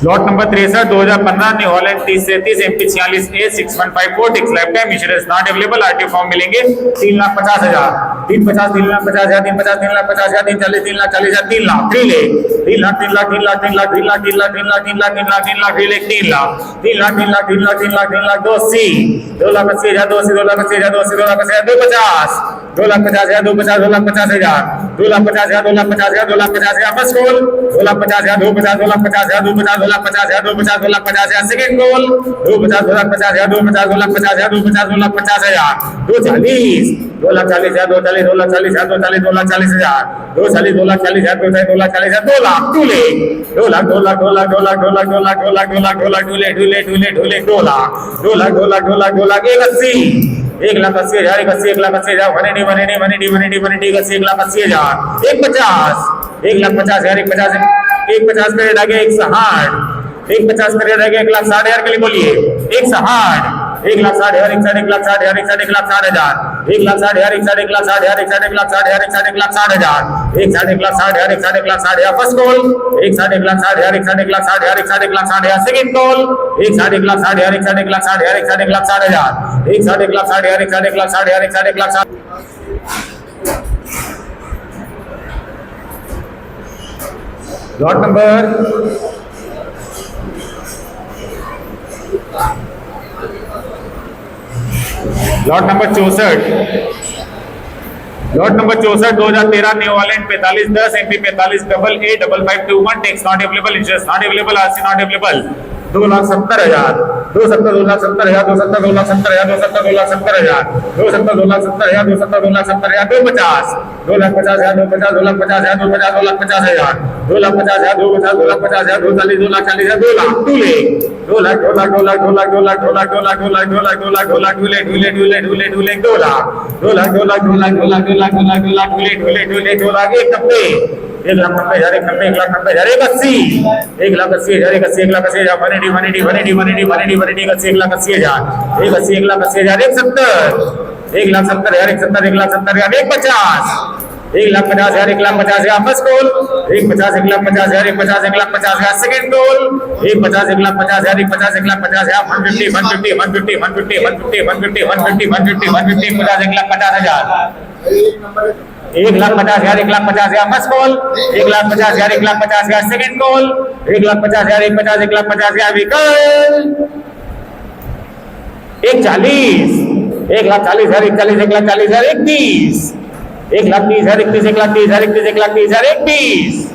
Lot number 63 2015 New Holland 30 MP 46 A 6154 tax life time insurance not available. RT form मिलेंगे 3,50,000 3,50,000 3,50,000 3,50,000 3,50,000 3,40,000 3,40,000 3 लाख 3 ले 3 लाख 3 लाख 3 लाख 3 लाख 3 लाख 3 लाख 3 लाख 3 लाख 3 लाख 3 लाख 3 लाख 3 लाख 3 लाख 3 लाख 3 लाख 3 लाख 3 लाख 2 सी 2,80,000 2,80,000 2,80,000 2,80,000 2,50,000 2,50,000 2,50,000 2,50,000 2,50,000 2,50,000 first call 2,50,000 2,50,000 2,50,000 2,50,000 2,50,000 second call 2,50,000 2,50,000 2,50,000 2,50,000 2,40,000 2,40,000 2,40,000 2,40,000 2,40,000 2,40,000 2,40,000 2,40,000 2 lakh 2 ले 2 लाख 2 लाख 2 लाख 2 लाख 2 लाख 2 लाख 2 लाख 2 लाख 2 लाख 2 ले 2 ले 2 ले 2 ले 2 लाख 2 लाख 2 लाख 2 लाख 2 लाख 1,80,000 1,80,000 1,80,000 180 180 180 180 180 1,80,000 1,50,000 1,50,000 1,50,000 करें आगे 1,60,000 1,50,000 करें आगे 1,60,000 के लिए बोलिए 1,60,000 1,60,000 1,60,000 1,60,000 1,60,000 1,60,000 1,60,000 1,60,000 1,60,000 1,60,000 first call 1,60,000 1,60,000 1,60,000 second call 1,60,000 1,60,000 1,60,000 1,60,000 1,60,000 lot number lot number 64 lot number 64 2013 new Holland 45 10 MP 45 AA5521 tax not available insurance not available RC not available 2,70,000 2,70,000 2,70,000 2,70,000 2,70,000 2,70,000 2,70,000 2,50,000 2,50,000 2,50,000 2,50,000 2,50,000 2,50,000 2,40,000 2,40,000 2 lakh 2 ले 2 लाख 2 लाख 2 लाख 2 लाख 2 लाख 2 लाख 2 लाख 2 लाख 2 लाख 2 लाख 2 लाख 2 ले 2 ले 2 ले 2 ले 2 ले 2 लाख 2 लाख 2 लाख 2 लाख 2 लाख 2 लाख 2 लाख 2 लाख 2 ले 2 ले 2 ले 2 lakh 1,90,000 1,90,000 1,90,000 1,80,000 1,80,000 1,80,000 180,000 180,000 180,000 180,000 1,80,000 1,80,000 1,70,000 1,70,000 1,50,000 1,50,000 1,50,000 first call 1,50,000 1,50,000 1,50,000 1,50,000 second call 1,50,000 1,50,000 1,50,000 1,50,000 150 150 150 150 150 150 150 150 150 1,50,000 1,50,000 first call 1,50,000 1,50,000 second call 1,50,000 1,50,000 vehicle 1,40,000 1,40,000 1,40,000 31 1,30,000 31 1,30,000 31 1,30,000 31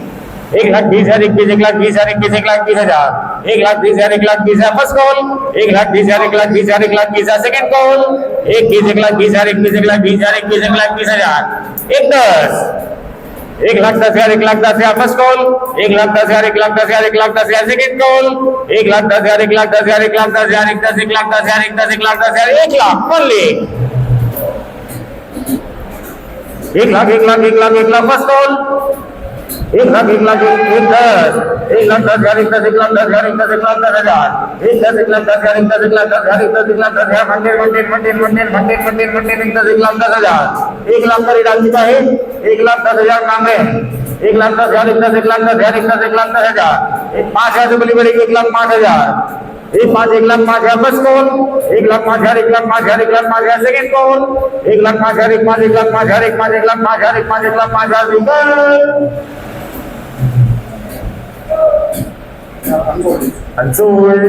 1,20,000 21 1,20,000 21 1,20,000 1,20,000 1,20,000 first call 1,20,000 1,20,000 1,20,000 second call 1,20,000 21 1,20,000 21 1,20,000 1,10,000 1,10,000 1,10,000 first call 1,10,000 1,10,000 1,10,000 second call 1,10,000 1,10,000 1,10,000 1,10,000 1,10,000 1 lakh मान ले 1 लाख 1 लाख 1 लाख 1 लाख फर्स्ट कॉल 1 लाख 1 लाख 1 10 1,10,000 1 लाख 10,000 1 लाख 10,000 1 लाख 10,000 1 लाख 10,000 1 लाख 10,000 1 लाख का डाल चुका है 1,10,000 मांग रहे हैं 1,10,000 1 लाख 10,000 1 लाख 10,000 5,000 से बोली बड़ी 1 lakh 5,000 1 lakh 5,000 first call 1 lakh 5,000 1 lakh 5,000 1 lakh 5,000 second call 1 lakh 5,000 1 lakh 5,000 1 lakh 5,000 1 lakh 5,000 Unsold.